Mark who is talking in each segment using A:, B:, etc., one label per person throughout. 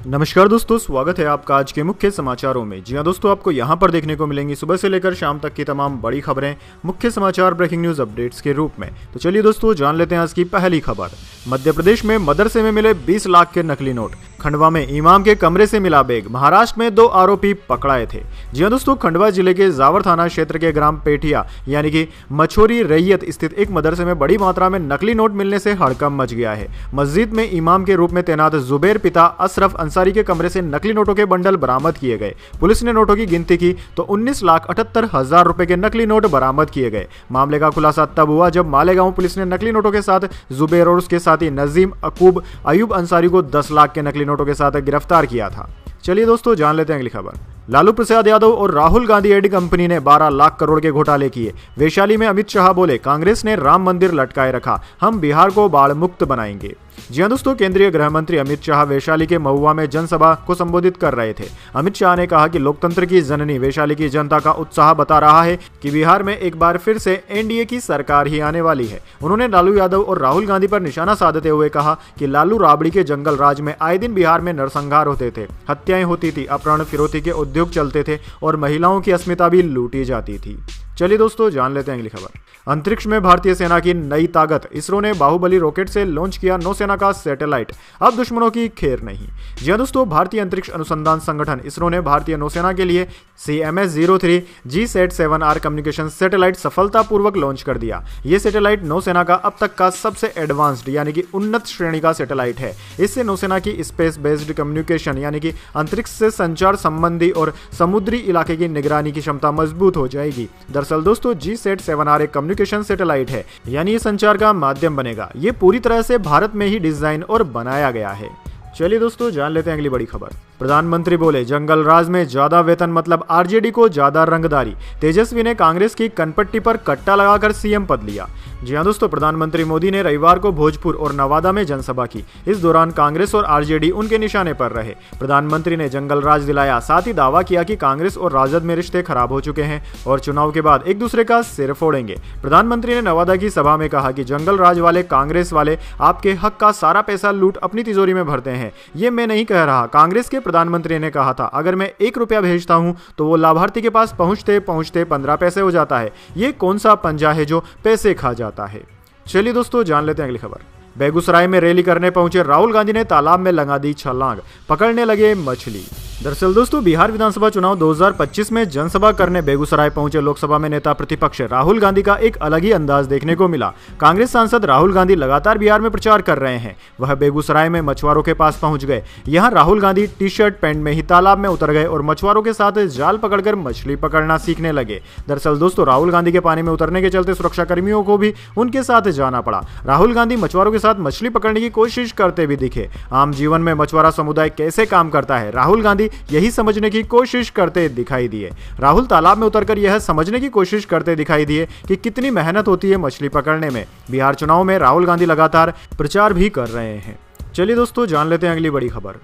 A: नमस्कार दोस्तों, स्वागत है आपका आज के मुख्य समाचारों में। जी हां दोस्तों, आपको यहां पर देखने को मिलेंगी सुबह से लेकर शाम तक की तमाम बड़ी खबरें मुख्य समाचार ब्रेकिंग न्यूज अपडेट्स के रूप में। तो चलिए दोस्तों, जान लेते हैं आज की पहली खबर। मध्य प्रदेश में मदरसे में मिले 20 लाख के नकली नोट। खंडवा में इमाम के कमरे से मिला बैग। महाराष्ट्र में 2 आरोपी पकड़ाए थे। जी हां दोस्तों, खंडवा जिले के जावर थाना क्षेत्र के ग्राम पेठिया यानी कि मछोरी रैयत स्थित एक मदरसे में बड़ी मात्रा में नकली नोट मिलने से हड़कंप मच गया है। मस्जिद में इमाम के रूप में तैनात जुबैर पिता अशरफ अंसारी के कमरे से नकली नोटों के बंडल बरामद किए गए। पुलिस ने नोटों की गिनती की तो 19,78,000 रुपए के नकली नोट बरामद किए गए। मामले का खुलासा तब हुआ जब मालेगांव पुलिस ने नकली नोटों के साथ जुबैर और उसके साथी नजीम अकूब अयूब अंसारी को 10 लाख के नकली नोटों के साथ गिरफ्तार किया था। चलिए दोस्तों, जान लेते हैं अगली खबर। लालू प्रसाद यादव और राहुल गांधी एडी कंपनी ने 12 लाख करोड़ के घोटाले किए। वैशाली में अमित शाह बोले, कांग्रेस ने राम मंदिर लटकाए रखा, हम बिहार को बाढ़ मुक्त बनाएंगे। जी हां दोस्तों, केंद्रीय गृह मंत्री अमित शाह वैशाली के महुआ में जनसभा को संबोधित कर रहे थे। अमित शाह ने कहा कि लोकतंत्र की जननी वैशाली की जनता का उत्साह बता रहा है कि बिहार में एक बार फिर से एनडीए की सरकार ही आने वाली है। उन्होंने लालू यादव और राहुल गांधी पर निशाना साधते हुए कहा कि लालू राबड़ी के जंगल राज में आए दिन बिहार में नरसंहार होते थे, हत्याएं होती थी, अपहरण फिरौती के उद्योग चलते थे और महिलाओं की अस्मिता भी लूटी जाती थी। चलिए दोस्तों, जान लेते हैं अगली खबर। अंतरिक्ष में भारतीय सेना की नई ताकत। इसरो ने बाहुबली रॉकेट से लॉन्च किया नौसेना का सैटेलाइट, अब दुश्मनों की खैर नहीं। जी हां दोस्तों, भारतीय अंतरिक्ष अनुसंधान संगठन इसरो ने भारतीय नौसेना के लिए CMS-03 GSAT-7R कम्युनिकेशन सैटेलाइट सफलतापूर्वक लॉन्च कर दिया। ये सैटेलाइट नौसेना का अब तक का सबसे एडवांस्ड यानी कि उन्नत श्रेणी का सैटेलाइट है। इससे नौसेना की स्पेस बेस्ड कम्युनिकेशन यानी कि अंतरिक्ष से संचार संबंधी और समुद्री इलाके की निगरानी की क्षमता मजबूत हो जाएगी। दरअसल दोस्तों, GSAT-7R एक कम्युनिकेशन सैटेलाइट है, यानी ये संचार का माध्यम बनेगा। ये पूरी तरह से भारत में ही डिजाइन और बनाया गया है। चलिए दोस्तों, जान लेते हैं अगली बड़ी खबर। प्रधानमंत्री बोले, जंगल राज में ज्यादा वेतन मतलब आरजेडी को ज्यादा रंगदारी। तेजस्वी ने कांग्रेस की कनपट्टी पर कट्टा लगाकर सीएम पद लिया। जी हां दोस्तों, प्रधानमंत्री मोदी ने रविवार को भोजपुर और नवादा में जनसभा की। इस दौरान कांग्रेस और आरजेडी उनके निशाने पर रहे। प्रधानमंत्री ने जंगल राज दिलाया, साथ ही दावा किया कि कांग्रेस और राजद में रिश्ते खराब हो चुके हैं और चुनाव के बाद एक दूसरे का सिर फोड़ेंगे। प्रधानमंत्री ने नवादा की सभा में कहा कि जंगल राज वाले कांग्रेस वाले आपके हक का सारा पैसा लूट अपनी तिजोरी में भरते हैं। ये मैं नहीं कह रहा, कांग्रेस के प्रधानमंत्री ने कहा था। अगर मैं 1 रुपया भेजता हूं तो वो लाभार्थी के पास पहुंचते पहुंचते 15 पैसे हो जाता है। ये कौन सा पंजा है जो पैसे खा जाता है। चलिए दोस्तों, जान लेते हैं अगली खबर। बेगूसराय में रैली करने पहुंचे राहुल गांधी ने तालाब में लगा दी छलांग, पकड़ने लगे मछली। दरअसल दोस्तों, बिहार विधानसभा चुनाव 2025 में जनसभा करने बेगूसराय पहुंचे लोकसभा में नेता प्रतिपक्ष राहुल गांधी का एक अलग ही अंदाज देखने को मिला। कांग्रेस सांसद राहुल गांधी लगातार बिहार में प्रचार कर रहे हैं। वह बेगूसराय में मछुआरों के पास पहुंच गए। यहां राहुल गांधी टी-शर्ट पैंट में ही तालाब में उतर गए और मछुआरों के साथ जाल पकड़कर मछली पकड़ना सीखने लगे। दरअसल दोस्तों, राहुल गांधी के पानी में उतरने के चलते सुरक्षा कर्मियों को भी उनके साथ जाना पड़ा। राहुल गांधी मछुआरों के साथ मछली पकड़ने की कोशिश करते भी दिखे। आम जीवन में मछुआरा समुदाय कैसे काम करता है, राहुल गांधी यही समझने की कोशिश करते दिखाई दिए। राहुल तालाब में उतरकर यह समझने की कोशिश करते दिखाई दिए कि कितनी मेहनत होती है मछली पकड़ने में। बिहार चुनाव में राहुल गांधी लगातार प्रचार भी कर रहे हैं। चलिए दोस्तों, जान लेते हैं अगली बड़ी खबर।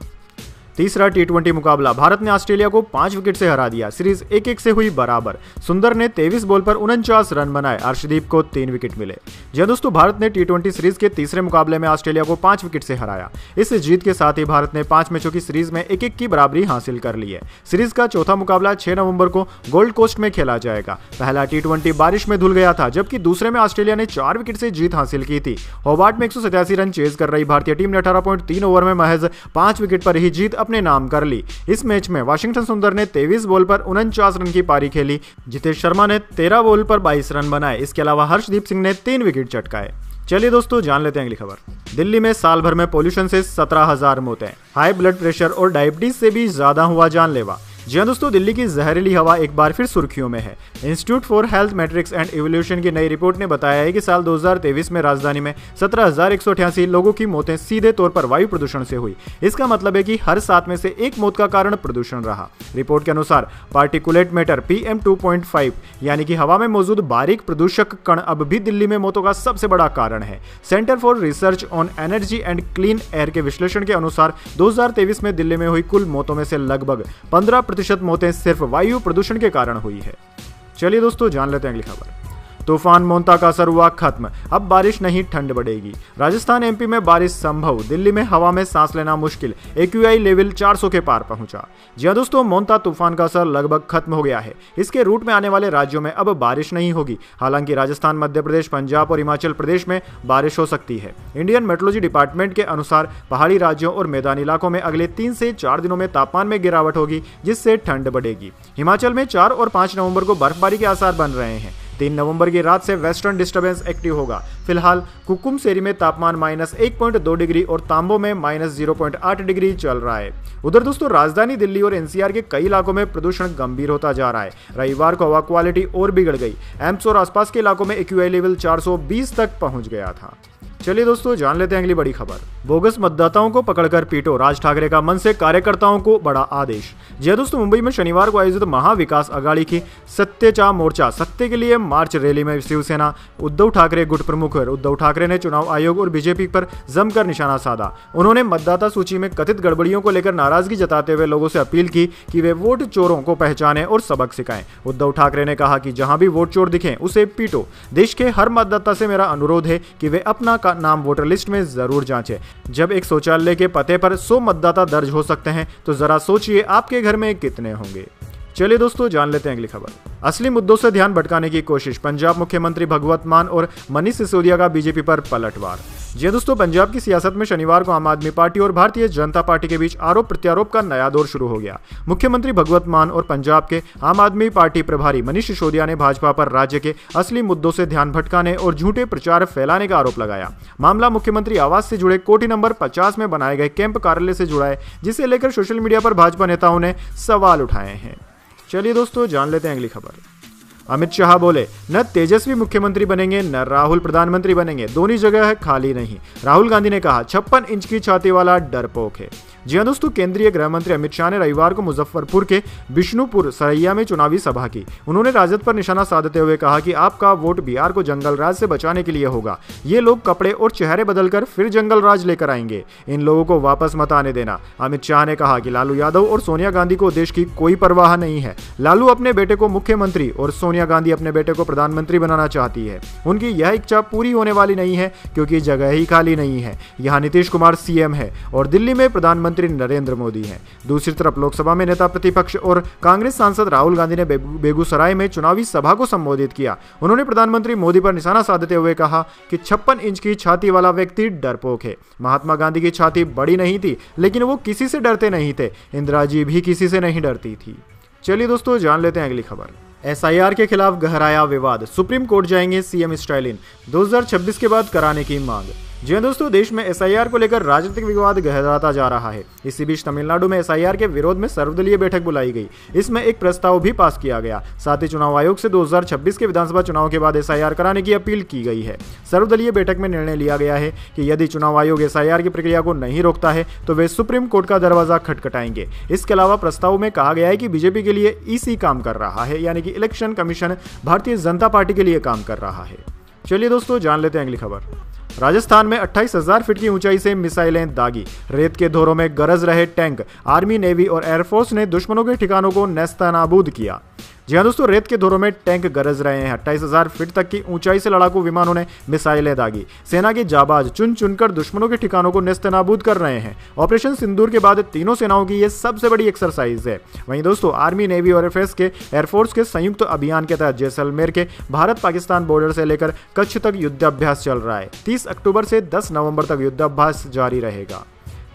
A: तीसरा T20 मुकाबला। भारत ने ऑस्ट्रेलिया को 5 विकेट से हरा दिया। सीरीज 1-1 से हुई बराबर। सुंदर ने 23 बॉल पर 49 रन बनाए। अर्शदीप को 3 विकेट मिले। जी दोस्तों, भारत ने T20 सीरीज के तीसरे मुकाबले में ऑस्ट्रेलिया को 5 विकेट से हराया। इस जीत के साथ ही भारत ने 5 मैचों की सीरीज में 1-1 की बराबरी हासिल कर ली है। सीरीज का चौथा मुकाबला 6 नवंबर को गोल्ड कोस्ट में खेला जाएगा। पहला T20 बारिश में धुल गया था, जबकि दूसरे में ऑस्ट्रेलिया ने 4 विकेट से जीत हासिल की थी। होबार्ट में 187 रन चेज कर रही भारतीय टीम ने 18.3 ओवर में महज 5 विकेट पर ही जीत अपने नाम कर ली। इस मैच में वाशिंगटन सुंदर ने 23 बॉल पर 49 रन की पारी खेली। जितेश शर्मा ने 13 बॉल पर 22 रन बनाए। इसके अलावा हर्षदीप सिंह ने 3 विकेट चटकाए। चलिए दोस्तों, जान लेते हैं अगली खबर। दिल्ली में साल भर में पोल्यूशन से 17,000 मौतें। हाई ब्लड प्रेशर और डायबिटीज से भी ज्यादा हुआ जानलेवा। जी हां दोस्तों, दिल्ली की जहरीली हवा एक बार फिर सुर्खियों में है। Institute for health matrix and evolution की नई रिपोर्ट ने बताया है कि साल 2023 में राजधानी में 17,188 लोगों की मौतें सीधे तौर पर वायु प्रदूषण से हुई। इसका मतलब है कि हर 7 में से 1 मौत का कारण प्रदूषण रहा। रिपोर्ट के अनुसार पार्टिकुलेट मैटर PM2.5 यानी कि हवा में मौजूद बारीक प्रदूषक कण अब भी दिल्ली में मौतों का सबसे बड़ा कारण है। Centre for research on energy and clean air के विश्लेषण के अनुसार 2023 में दिल्ली में हुई कुल मौतों में से लगभग 15% मौतें सिर्फ वायु प्रदूषण के कारण हुई है। चलिए दोस्तों, जान लेते हैं अगली खबर। तूफान मोंता का असर हुआ खत्म, अब बारिश नहीं ठंड बढ़ेगी। राजस्थान एमपी में बारिश संभव, दिल्ली में हवा में सांस लेना मुश्किल, एक्यूआई लेवल 400 के पार पहुंचा। जी हां दोस्तों, मोंता तूफान का असर लगभग खत्म हो गया है। इसके रूट में आने वाले राज्यों में अब बारिश नहीं होगी। हालांकि राजस्थान, मध्य प्रदेश, पंजाब और हिमाचल प्रदेश में बारिश हो सकती है। इंडियन मेट्रोलॉजी डिपार्टमेंट के अनुसार पहाड़ी राज्यों और मैदानी इलाकों में अगले 3 से 4 दिनों में तापमान में गिरावट होगी, जिससे ठंड बढ़ेगी। हिमाचल में 4 और 5 नवंबर को बर्फबारी के आसार बन रहे हैं। 3 नवंबर की रात से वेस्टर्न डिस्टर्बेंस एक्टिव होगा। फिलहाल कुकुमसेरी में तापमान -1.2 डिग्री और तांबो में -0.8 डिग्री चल रहा है। उधर दोस्तों, राजधानी दिल्ली और एनसीआर के कई इलाकों में प्रदूषण गंभीर होता जा रहा है। रविवार को हवा क्वालिटी और बिगड़ गई। एम्स और आसपास के इलाकों में एक्यूआई लेवल 420 तक पहुंच गया था। चलिए दोस्तों, जान लेते हैं अगली बड़ी खबर। बोगस मतदाताओं को पकड़कर पीटो, राज ठाकरे का मन से कार्यकर्ताओं को बड़ा आदेश। जी हां दोस्तों, मुंबई में शनिवार को आयोजित महाविकास आघाड़ी की सत्तेचा मोर्चा सत्य के लिए मार्च रैली में शिवसेना उद्धव ठाकरे गुट प्रमुख उद्धव ठाकरे ने चुनाव आयोग और बीजेपी पर जमकर निशाना साधा। उन्होंने मतदाता सूची में कथित गड़बड़ियों को लेकर नाराजगी जताते हुए लोगों से अपील की कि वे वोट चोरों को पहचाने और सबक सिखाएं। उद्धव ठाकरे ने कहा कि जहां भी वोट चोर दिखें उसे पीटो। देश के हर मतदाता से मेरा अनुरोध है कि वे अपना नाम वोटर लिस्ट में जरूर जांचें। जब एक शौचालय के पते पर 100 मतदाता दर्ज हो सकते हैं तो जरा सोचिए आपके घर में कितने होंगे। चलिए दोस्तों, जान लेते हैं अगली खबर। असली मुद्दों से ध्यान भटकाने की कोशिश, पंजाब मुख्यमंत्री भगवत मान और मनीष सिसोदिया का बीजेपी पर पलटवार। जी दोस्तों, पंजाब की सियासत में शनिवार को आम आदमी पार्टी और भारतीय जनता पार्टी के बीच आरोप प्रत्यारोप का नया दौर शुरू हो गया। मुख्यमंत्री भगवत मान और पंजाब के आम आदमी पार्टी प्रभारी मनीष सिसोदिया ने भाजपा पर राज्य के असली मुद्दों से ध्यान भटकाने और झूठे प्रचार फैलाने का आरोप लगाया। मामला मुख्यमंत्री आवास से जुड़े कोठी नंबर 50 में बनाए गए कैंप कार्यालय से जुड़ा है, जिसे लेकर सोशल मीडिया पर भाजपा नेताओं ने सवाल उठाए हैं। चलिए दोस्तों, जान लेते हैं अगली खबर। अमित शाह बोले, न तेजस्वी मुख्यमंत्री बनेंगे न राहुल प्रधानमंत्री बनेंगे, दोनों जगह है खाली नहीं। राहुल गांधी ने कहा 56 इंच की छाती वाला डरपोक है। जी हां दोस्तों, केंद्रीय गृह मंत्री अमित शाह ने रविवार को मुजफ्फरपुर के बिष्णुपुर सरैया में चुनावी सभा की। उन्होंने राजद पर निशाना साधते हुए कहा कि आपका वोट बिहार को जंगल राज से बचाने के लिए होगा। ये लोग कपड़े और चेहरे बदलकर फिर जंगल राज लेकर आएंगे, इन लोगों को वापस मत आने देना। अमित शाह ने कहा कि लालू यादव और सोनिया गांधी को देश की कोई परवाह नहीं है। लालू अपने बेटे को मुख्यमंत्री और सोनिया गांधी अपने बेटे को प्रधानमंत्री बनाना चाहती है। उनकी यह इच्छा पूरी होने वाली नहीं है क्योंकि जगह ही खाली नहीं है। यहाँ नीतीश कुमार सीएम है और दिल्ली में प्रधानमंत्री नरेंद्र मोदी हैं। दूसरी तरफ लोकसभा में नेता प्रतिपक्ष और कांग्रेस सांसद राहुल गांधी ने बेगूसराय में चुनावी सभा को संबोधित किया। उन्होंने प्रधानमंत्री मोदी पर निशाना साधते हुए कहा कि 56 इंच की छाती वाला व्यक्ति डरपोक है। महात्मा गांधी की छाती बड़ी नहीं थी, लेकिन वो किसी से डरते नहीं थे। इंदिरा जी भी किसी से नहीं डरती थी। चलिए दोस्तों, जान लेते हैं अगली खबर। एसआईआर के खिलाफ गहराया विवाद, सुप्रीम कोर्ट जाएंगे सीएम स्टालिन, 2026 के बाद कराने की मांग। जी हां दोस्तों, देश में एसआईआर को लेकर राजनीतिक विवाद गहराता जा रहा है। इसी बीच तमिलनाडु में एसआईआर के विरोध में सर्वदलीय बैठक बुलाई गई। इसमें एक प्रस्ताव भी पास किया गया। साथ ही चुनाव आयोग से 2026 के विधानसभा चुनाव के बाद एसआईआर कराने की अपील की गई है। सर्वदलीय बैठक में निर्णय लिया गया है कि यदि चुनाव आयोग एसआईआर की प्रक्रिया को नहीं रोकता है तो वे सुप्रीम कोर्ट का दरवाजा खटखटाएंगे। इसके अलावा प्रस्ताव में कहा गया है कि बीजेपी के लिए ईसी काम कर रहा है, यानी कि election commission Bharatiya Janata party के लिए काम कर रहा है। चलिए दोस्तों, जान लेते हैं अगली खबर। राजस्थान में 28,000 फीट की ऊंचाई से मिसाइलें दागी, रेत के धोरों में गरज रहे टैंक, आर्मी, नेवी और एयरफोर्स ने दुश्मनों के ठिकानों को नेस्तनाबूद किया। जी हां दोस्तों, रेत के धोरों में टैंक गरज रहे हैं। 28,000 फीट तक की ऊंचाई से लड़ाकू विमानों ने मिसाइलें दागी। सेना के जाबाज चुन चुनकर दुश्मनों के ठिकानों को नेस्तनाबूद कर रहे हैं। ऑपरेशन सिंदूर के बाद तीनों सेनाओं की यह सबसे बड़ी एक्सरसाइज है। वहीं दोस्तों, आर्मी, नेवी और एयरफोर्स के संयुक्त अभियान के तहत जैसलमेर के भारत पाकिस्तान बॉर्डर से लेकर कच्छ तक युद्धाभ्यास चल रहा है। 30 अक्टूबर से 10 नवंबर तक युद्धाभ्यास जारी रहेगा।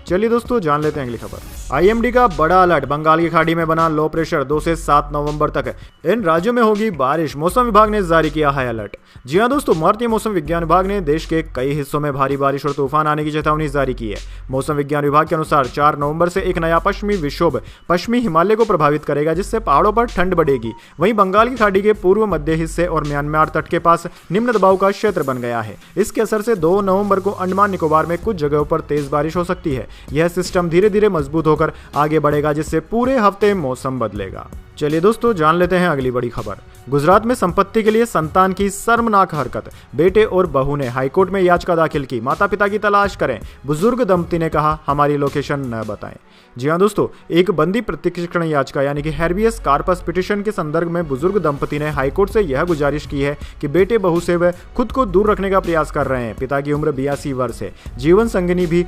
A: चलिए दोस्तों, जान लेते हैं अगली खबर। आईएमडी का बड़ा अलर्ट, बंगाल की खाड़ी में बना लो प्रेशर, 2 से 7 नवंबर तक इन राज्यों में होगी बारिश। मौसम विभाग ने जारी किया हाई अलर्ट। जी हां दोस्तों, भारतीय मौसम विज्ञान विभाग ने देश के कई हिस्सों में भारी बारिश और तूफान आने की चेतावनी जारी की है। मौसम विज्ञान विभाग के अनुसार 4 नवंबर से एक नया पश्चिमी विक्षोभ पश्चिमी हिमालय को प्रभावित करेगा, जिससे पहाड़ों पर ठंड बढ़ेगी। वहीं बंगाल की खाड़ी के पूर्व मध्य हिस्से और म्यांमार तट के पास निम्न दबाव का क्षेत्र बन गया है। इसके असर से 2 नवंबर को अंडमान निकोबार में कुछ जगहों पर तेज बारिश हो सकती है। यह सिस्टम धीरे धीरे मजबूत होकर आगे बढ़ेगा, जिससे पूरे हफ्ते मौसम बदलेगा। चलिए दोस्तों, जान लेते हैं अगली बड़ी खबर। गुजरात में संपत्ति के लिए संतान की शर्मनाक हरकत, बेटे और बहू ने हाईकोर्ट में याचिका दाखिल की, माता पिता की तलाश करें। बुजुर्ग दंपति ने कहा, हमारी लोकेशन न बताएं। जी हाँ दोस्तों, एक बंदी प्रत्यक्षीकरण याचिका यानी कि हैर्बियस कार्पस पिटीशन के संदर्भ में बुजुर्ग दंपति ने हाईकोर्ट से यह गुजारिश की है कि बेटे बहू से वह खुद को दूर रखने का प्रयास कर रहे हैं। पिता की उम्र 82 वर्ष है, जीवन संगिनी भी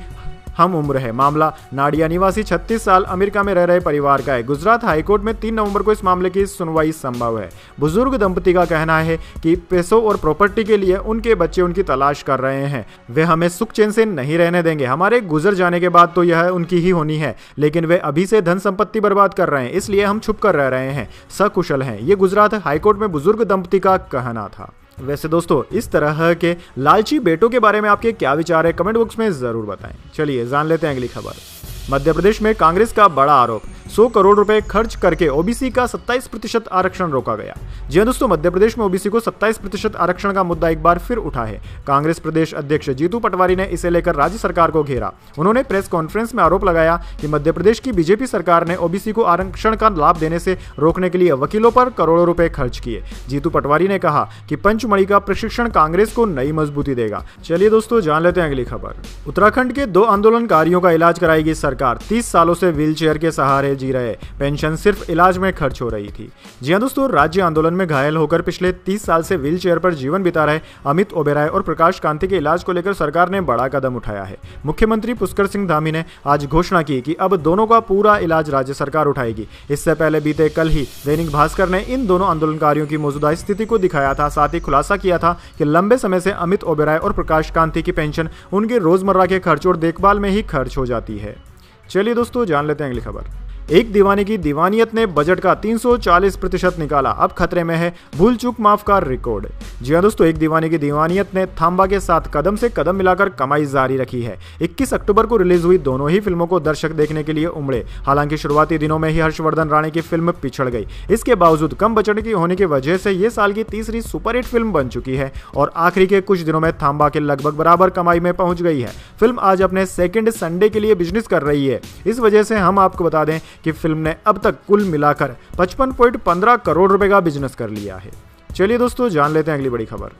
A: हम उम्र है। मामला नाडिया निवासी 36 साल अमेरिका में रह रहे परिवार का है। गुजरात हाईकोर्ट में 3 नवंबर को इस मामले की सुनवाई संभव है। बुजुर्ग दंपति का कहना है कि पैसों और प्रॉपर्टी के लिए उनके बच्चे उनकी तलाश कर रहे हैं। वे हमें सुख चैन से नहीं रहने देंगे। हमारे गुजर जाने के बाद तो यह उनकी ही होनी है, लेकिन वे अभी से धन संपत्ति बर्बाद कर रहे हैं, इसलिए हम छुप कर रह रहे हैं, सकुशल हैं। ये गुजरात हाईकोर्ट में बुजुर्ग दंपति का कहना था। वैसे दोस्तों, इस तरह के लालची बेटों के बारे में आपके क्या विचार है, कमेंट बॉक्स में जरूर बताएं। चलिए जान लेते हैं अगली खबर। मध्य प्रदेश में कांग्रेस का बड़ा आरोप, 100 करोड़ रुपए खर्च करके ओबीसी का 27% आरक्षण रोका गया। जी हां दोस्तों, मध्य प्रदेश में ओबीसी को 27% आरक्षण का मुद्दा एक बार फिर उठा है। कांग्रेस प्रदेश अध्यक्ष जीतू पटवारी ने इसे लेकर राज्य सरकार को घेरा। उन्होंने प्रेस कॉन्फ्रेंस में आरोप लगाया कि मध्य प्रदेश की बीजेपी सरकार ने ओबीसी को आरक्षण का लाभ देने से रोकने के लिए वकीलों पर करोड़ों रुपए खर्च किए। जीतू पटवारी ने कहा कि पंचमढ़ी का प्रशिक्षण कांग्रेस को नई मजबूती देगा। चलिए दोस्तों, जान लेते हैं अगली खबर। उत्तराखंड के 2 आंदोलनकारियों का इलाज कराएगी सरकार। 30 सालों से व्हीलचेयर के सहारे जी रहे, पेंशन सिर्फ इलाज में खर्च हो रही थी। जी हां दोस्तों, राज्य आंदोलन में घायल होकर पिछले 30 साल से व्हीलचेयर पर जीवन बिता रहे अमित ओबेरॉय और प्रकाश कांति के इलाज को लेकर सरकार ने बड़ा कदम उठाया है। मुख्यमंत्री पुष्कर सिंह धामी ने आज घोषणा की कि अब दोनों का पूरा इलाज राज्य सरकार उठाएगी। इससे पहले बीते कल ही दैनिक भास्कर ने इन दोनों आंदोलनकारियों की मौजूदा स्थिति को दिखाया था। साथ ही खुलासा किया था कि लंबे समय से अमित ओबेरॉय और प्रकाश कांति की पेंशन उनके रोजमर्रा के खर्च और देखभाल में ही खर्च हो जाती है। चलिए दोस्तों, जान लेते हैं अगली खबर। एक दीवाने की दीवानियत ने बजट का 340% निकाला, अब खतरे में है भूल चूक माफ का रिकॉर्ड। जी हां दोस्तों, एक दीवाने की दीवानियत ने थांबा के साथ कदम से कदम मिलाकर कमाई जारी रखी है। 21 अक्टूबर को रिलीज हुई दोनों ही फिल्मों को दर्शक देखने के लिए उमड़े। हालांकि शुरुआती दिनों में ही हर्षवर्धन राणे की फिल्म पिछड़ गई। इसके बावजूद कम बजट की होने की वजह से ये साल की तीसरी सुपरहिट फिल्म बन चुकी है और आखिरी के कुछ दिनों में थांबा के लगभग बराबर कमाई में पहुंच गई है। फिल्म आज अपने सेकेंड संडे के लिए बिजनेस कर रही है। इस वजह से हम आपको बता दें कि फिल्म ने अब तक कुल मिलाकर 55.15 करोड़ रुपए का बिजनेस कर लिया है। चलिए दोस्तों, जान लेते हैं अगली बड़ी खबर।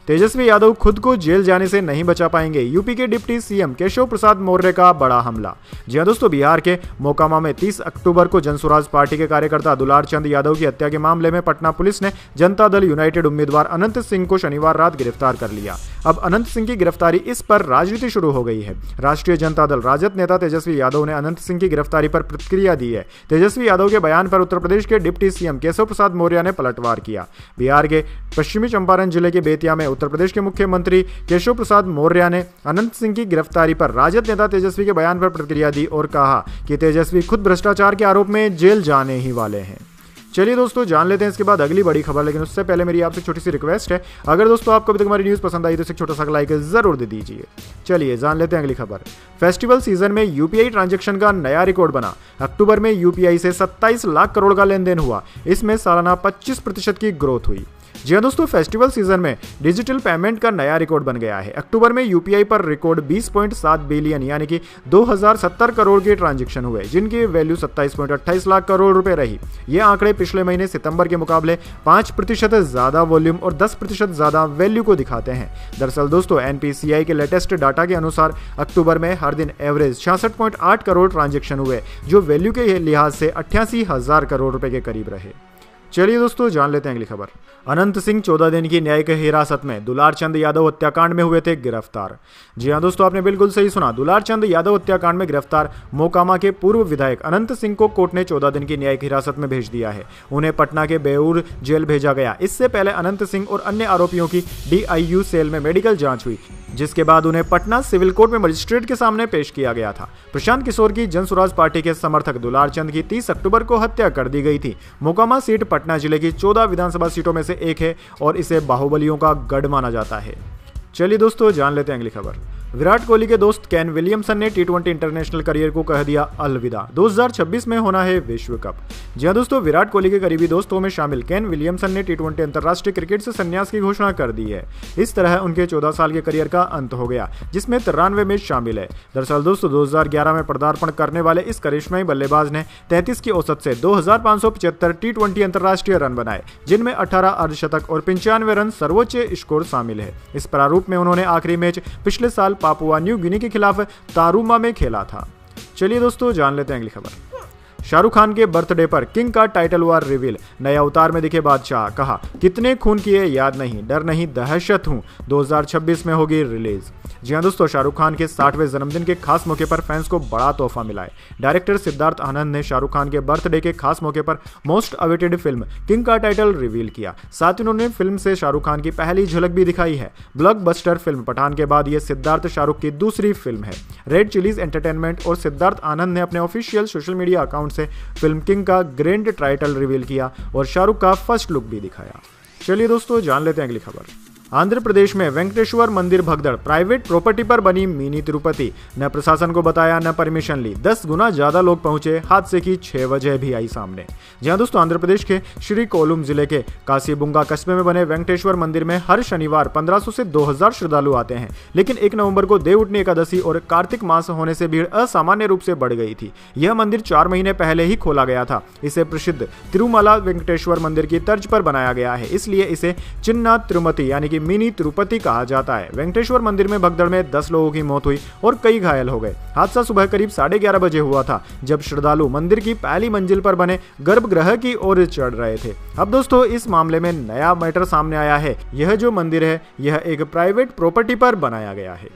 A: तेजस्वी यादव खुद को जेल जाने से नहीं बचा पाएंगे, यूपी के डिप्टी सीएम केशव प्रसाद मौर्य का बड़ा हमला। जी हां दोस्तों, बिहार के मोकामा में 30 अक्टूबर को जनसुराज पार्टी के कार्यकर्ता दुलार चंद यादव की हत्या के मामले में पटना पुलिस ने जनता दल यूनाइटेड उम्मीदवार अनंत सिंह को शनिवार रात गिरफ्तार कर लिया। अब अनंत सिंह की गिरफ्तारी इस पर राजनीति शुरू हो गई है। राष्ट्रीय जनता दल राजद नेता तेजस्वी यादव ने अनंत सिंह की गिरफ्तारी पर प्रतिक्रिया दी है। तेजस्वी यादव के बयान पर उत्तर प्रदेश के डिप्टी सीएम केशव प्रसाद मौर्य ने पलटवार किया। बिहार के पश्चिमी चंपारण जिले के बेतिया में उत्तर प्रदेश के मुख्यमंत्री केशव प्रसाद मौर्य ने अनंत सिंह की गिरफ्तारी पर राजद नेता तेजस्वी के बयान पर प्रतिक्रिया दी और कहा कि तेजस्वी खुद भ्रष्टाचार के आरोप में जेल जाने ही वाले हैं। चलिए दोस्तों, जान लेते हैं इसके बाद अगली बड़ी खबर, लेकिन उससे पहले मेरी आपसे छोटी सी रिक्वेस्ट है, अगर दोस्तों आपको अभी तक हमारी न्यूज़ पसंद आई तो इसे छोटा सा लाइक जरूर दे दीजिए। चलिए जान लेते हैं अगली खबर। फेस्टिवल सीजन में यूपीआई ट्रांजैक्शन का नया रिकॉर्ड बना। अक्टूबर में यूपीआई से 27 लाख करोड़ का लेन देन हुआ। इसमें सालाना 25% की ग्रोथ हुई। जी हां दोस्तों, फेस्टिवल सीजन में डिजिटल पेमेंट का नया रिकॉर्ड बन गया है। अक्टूबर में यूपीआई पर रिकॉर्ड 20.7 बिलियन यानी कि 2070 करोड़ के ट्रांजैक्शन हुए, जिनकी वैल्यू 27.28 लाख करोड़ रुपए रही। ये आंकड़े पिछले महीने सितंबर के मुकाबले 5% ज्यादा वॉल्यूम और 10% ज्यादा वैल्यू को दिखाते हैं। दरअसल दोस्तों, एनपीसीआई के लेटेस्ट डाटा के अनुसार अक्टूबर में हर दिन एवरेज 66.8 करोड़ ट्रांजैक्शन हुए, जो वैल्यू के लिहाज से 88,000 करोड़ रुपए के करीब रहे। चलिए दोस्तों, जान लेते हैं अगली खबर। अनंत सिंह 14 दिन की न्यायिक हिरासत में, दुलार चंद यादव हत्याकांड में हुए थे गिरफ्तार। जी हां दोस्तों, आपने बिल्कुल सही सुना। दुलार चंद यादव हत्याकांड में गिरफ्तार मोकामा के पूर्व विधायक अनंत सिंह को कोर्ट ने 14 दिन की न्यायिक हिरासत में भेज दिया है। उन्हें पटना के बेऊर जेल भेजा गया। इससे पहले अनंत सिंह और अन्य आरोपियों की डीआईयू सेल में मेडिकल जांच हुई, जिसके बाद उन्हें पटना सिविल कोर्ट में मजिस्ट्रेट के सामने पेश किया गया था। प्रशांत किशोर की जनसुराज पार्टी के समर्थक दुलार चंद की 30 अक्टूबर को हत्या कर दी गई थी। मोकामा सीट पटना जिले की 14 विधानसभा सीटों में से एक है और इसे बाहुबलियों का गढ़ माना जाता है। चलिए दोस्तों, जान लेते हैं अगली खबर। विराट कोहली के दोस्त केन विलियमसन ने टी20 इंटरनेशनल करियर को कह दिया अलविदा। 2026 में होना है विश्व कप। जी हां दोस्तों, विराट कोहली के करीबी दोस्तों में शामिल केन विलियमसन ने टी20 अंतर्राष्ट्रीय क्रिकेट से संन्यास की घोषणा कर दी है। इस तरह उनके 14 साल के करियर का अंत हो गया, जिसमें 93 मैच शामिल है। दरअसल दोस्तों 2011 में पदार्पण करने वाले इस करिश्माई बल्लेबाज ने 33 की औसत से 2575 टी20 अंतर्राष्ट्रीय रन बनाए, जिनमें 18 अर्धशतक और 95 रन सर्वोच्च स्कोर शामिल है। इस प्रारूप में उन्होंने आखिरी मैच पिछले साल पापुआ न्यू गिनी के खिलाफ तारुमा में खेला था। चलिए दोस्तों जान लेते हैं अगली खबर। शाहरुख खान के बर्थडे पर किंग का टाइटल हुआ रिवील। नए अवतार में दिखे बादशाह, कहा कितने खून किए याद नहीं, डर नहीं दहशत हूं। 2026 में होगी रिलीज। जी हां दोस्तों, शाहरुख खान के 60वें जन्मदिन के खास मौके पर फैंस को बड़ा तोहफा मिला है। डायरेक्टर सिद्धार्थ आनंद ने शाहरुख खान के बर्थडे के खास मौके पर मोस्ट अवेटेड फिल्म किंग का टाइटल रिवील किया। साथ ही उन्होंने फिल्म से शाहरुख खान की पहली झलक भी दिखाई है। ब्लॉकबस्टर फिल्म पठान के बाद ये सिद्धार्थ शाहरुख की दूसरी फिल्म है। रेड चिलीज एंटरटेनमेंट और सिद्धार्थ आनंद ने अपने ऑफिशियल सोशल मीडिया अकाउंट से फिल्म किंग का ग्रैंड टाइटल रिवील किया और शाहरुख का फर्स्ट लुक भी दिखाया। चलिए दोस्तों जान लेते हैं अगली खबर। आंध्र प्रदेश में वेंकटेश्वर मंदिर भगदड़, प्राइवेट प्रॉपर्टी पर बनी मिनी तिरुपति। न प्रशासन को बताया न परमिशन ली, 10 गुना ज्यादा लोग पहुंचे, हादसे की 6 वजह भी आई सामने। जहां दोस्तों आंध्र प्रदेश के श्रीकोलुम जिले के कासीबुंगा कस्बे में बने वेंकटेश्वर मंदिर में हर शनिवार 1500 से 2000 श्रद्धालु आते हैं, लेकिन 1 नवंबर को देवउठनी एकादशी और कार्तिक मास होने से भीड़ असामान्य रूप से बढ़ गई थी। यह मंदिर 4 महीने पहले ही खोला गया था। इसे प्रसिद्ध तिरुमला वेंकटेश्वर मंदिर की तर्ज पर बनाया गया है, इसलिए इसे चिन्ना तिरुमति यानी मिनी तिरुपति कहा जाता है। वेंकटेश्वर मंदिर में भगदड़ में 10 लोगों की मौत हुई और कई घायल हो गए। हादसा सुबह करीब 11:30 बजे हुआ था, जब श्रद्धालु मंदिर की पहली मंजिल पर बने गर्भगृह की ओर चढ़ रहे थे। अब दोस्तों इस मामले में नया मैटर सामने आया है। यह जो मंदिर है यह एक प्राइवेट प्रॉपर्टी पर बनाया गया है।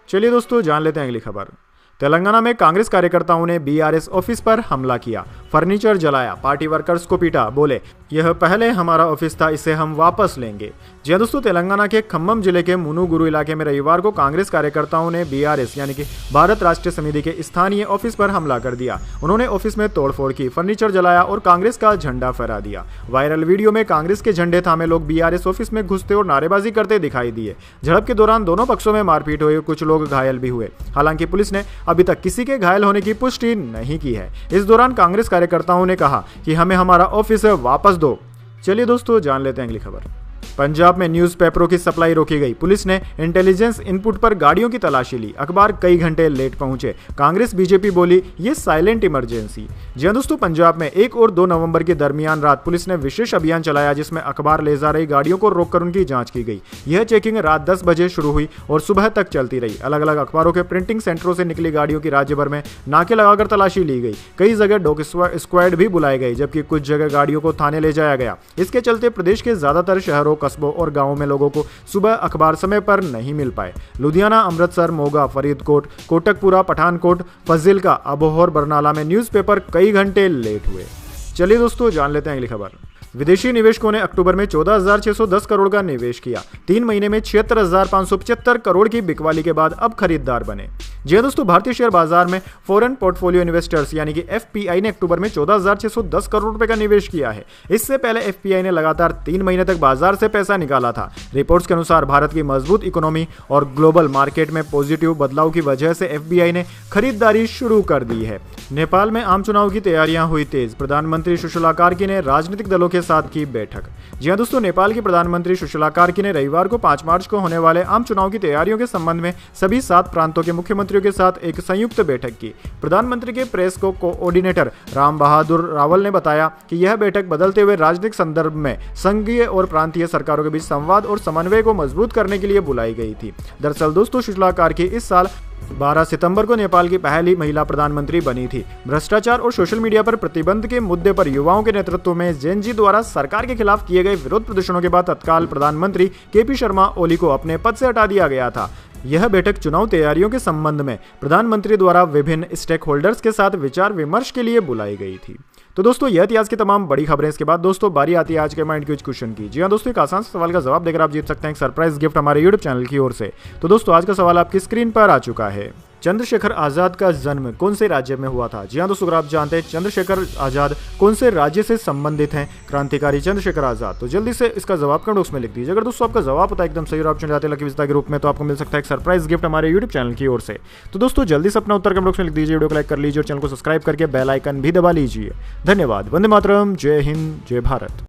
A: चलिए दोस्तों जान लेते हैं अगली खबर। तेलंगाना में कांग्रेस कार्यकर्ताओं ने बीआरएस ऑफिस पर हमला किया, फर्नीचर जलाया, पार्टी वर्कर्स को पीटा, बोले यह पहले हमारा ऑफिस था, इसे हम वापस लेंगे। जी हां दोस्तों, तेलंगाना के खम्मम जिले के मुनुगुरु इलाके में रविवार को कांग्रेस कार्यकर्ताओं ने बीआरएस यानी कि भारत राष्ट्रीय समिति के स्थानीय ऑफिस पर हमला कर दिया। उन्होंने ऑफिस में तोड़फोड़ की, फर्नीचर जलाया और कांग्रेस का झंडा फहरा दिया। वायरल वीडियो में कांग्रेस के झंडे थामे लोग बीआरएस ऑफिस में घुसते और नारेबाजी करते दिखाई दिए। झड़प के दौरान दोनों पक्षों में मारपीट हुई, कुछ लोग घायल भी हुए। हालांकि पुलिस ने अभी तक किसी के घायल होने की पुष्टि नहीं की है। इस दौरान कांग्रेस कार्यकर्ताओं ने कहा कि हमें हमारा ऑफिस वापस दो। चलिए दोस्तों जान लेते हैं अगली खबर। पंजाब में न्यूज़पेपरों की सप्लाई रोकी गई, पुलिस ने इंटेलिजेंस इनपुट पर गाड़ियों की तलाशी ली, अखबार कई घंटे लेट पहुंचे। कांग्रेस बीजेपी बोली ये साइलेंट इमरजेंसी। जी हां दोस्तों, पंजाब में 1 और 2 नवंबर के दरमियान रात पुलिस ने विशेष अभियान चलाया, जिसमें अखबार ले जा रही गाड़ियों को रोककर उनकी जांच की गई। यह चेकिंग रात 10 बजे शुरू हुई और सुबह तक चलती रही। अलग अलग अखबारों के प्रिंटिंग सेंटरों से निकली गाड़ियों की राज्य भर में नाके लगाकर तलाशी ली गई। कई जगह डॉग स्क्वाड भी बुलाए गए, जबकि कुछ जगह गाड़ियों को थाने ले जाया गया। इसके चलते प्रदेश के ज्यादातर शहरों, कस्बों और गाँवों में लोगों को सुबह अखबार समय पर नहीं मिल पाए। लुधियाना, अमृतसर, मोगा, फरीदकोट, कोटकपुरा, पठानकोट, फजिल्का, अबोहर, बरनाला में न्यूज़पेपर कई घंटे लेट हुए। चलिए दोस्तों जान लेते हैं अगली खबर। विदेशी निवेशकों ने अक्टूबर में 14,610 करोड़ का निवेश किया। 3 महीने में 76,575 करोड़ की बिकवाली के बाद अब खरीदार बने। जी हां दोस्तों, भारतीय शेयर बाजार में फॉरेन पोर्टफोलियो इन्वेस्टर्स यानी कि एफपीआई ने अक्टूबर में 14,610 करोड़ रुपए का निवेश किया है। इससे पहले एफपीआई ने लगातार 3 महीने तक बाजार से पैसा निकाला था। रिपोर्ट्स के अनुसार भारत की मजबूत इकोनॉमी और ग्लोबल मार्केट में पॉजिटिव बदलाव की वजह से एफपीआई ने खरीदारी शुरू कर दी है। नेपाल में आम चुनाव की तैयारियां हुई तेज, प्रधानमंत्री सुशीला कार्की ने राजनीतिक दलों के साथ की बैठक। जी हां दोस्तों, नेपाल की प्रधानमंत्री सुशीला कार्की ने रविवार को 5 मार्च को होने वाले आम चुनाव की तैयारियों के संबंध में सभी 7 प्रांतों के मुख्यमंत्रियों के साथ एक संयुक्त बैठक की। प्रधानमंत्री के प्रेस को कोऑर्डिनेटर राम बहादुर रावल ने बताया कि यह बैठक बदलते हुए राजनीतिक संदर्भ में संघीय और प्रांतीय सरकारों के बीच संवाद और समन्वय को मजबूत करने के लिए बुलाई गई थी। दरअसल दोस्तों, सुशीला कार्की इस साल 12 सितंबर को नेपाल की पहली महिला प्रधानमंत्री बनी थी। भ्रष्टाचार और सोशल मीडिया पर प्रतिबंध के मुद्दे पर युवाओं के नेतृत्व में जेनजी द्वारा सरकार के खिलाफ किए गए विरोध प्रदर्शनों के बाद तत्काल प्रधानमंत्री केपी शर्मा ओली को अपने पद से हटा दिया गया था। यह बैठक चुनाव तैयारियों के संबंध में प्रधानमंत्री द्वारा विभिन्न स्टेक होल्डर्स के साथ विचार विमर्श के लिए बुलाई गई थी। तो दोस्तों यह थी आज की तमाम बड़ी खबरें। इसके बाद दोस्तों बारी आती है आज के माइंड क्विज क्वेश्चन की। जी हां दोस्तों, एक आसान सवाल का जवाब देकर आप जीत सकते हैं एक सरप्राइज गिफ्ट हमारे यूट्यूब चैनल की ओर से। तो दोस्तों आज का सवाल आपकी स्क्रीन पर आ चुका है। चंद्रशेखर आजाद का जन्म कौन से राज्य में हुआ था? जी हाँ दोस्तों, अगर आप जानते हैं चंद्रशेखर आजाद कौन से राज्य से संबंधित हैं, क्रांतिकारी चंद्रशेखर आजाद, तो जल्दी से इसका जवाब कमेंट बॉक्स में लिख दीजिए। अगर दोस्तों आपका जवाब पता एकदम सही और आप चुन जाते हैं लकी विजेता के रूप में, तो आपको मिल सकता है एक सरप्राइज गिफ्ट हमारे यूट्यूब चैनल की ओर से। तो दोस्तों जल्दी से अपना उत्तर कमेंट बॉक्स में लिख दीजिए, वीडियो को लाइक कर लीजिए और चैनल को सब्सक्राइब करके बेल आइकन भी दबा लीजिए। धन्यवाद। वंदे मातरम। जय हिंद, जय भारत।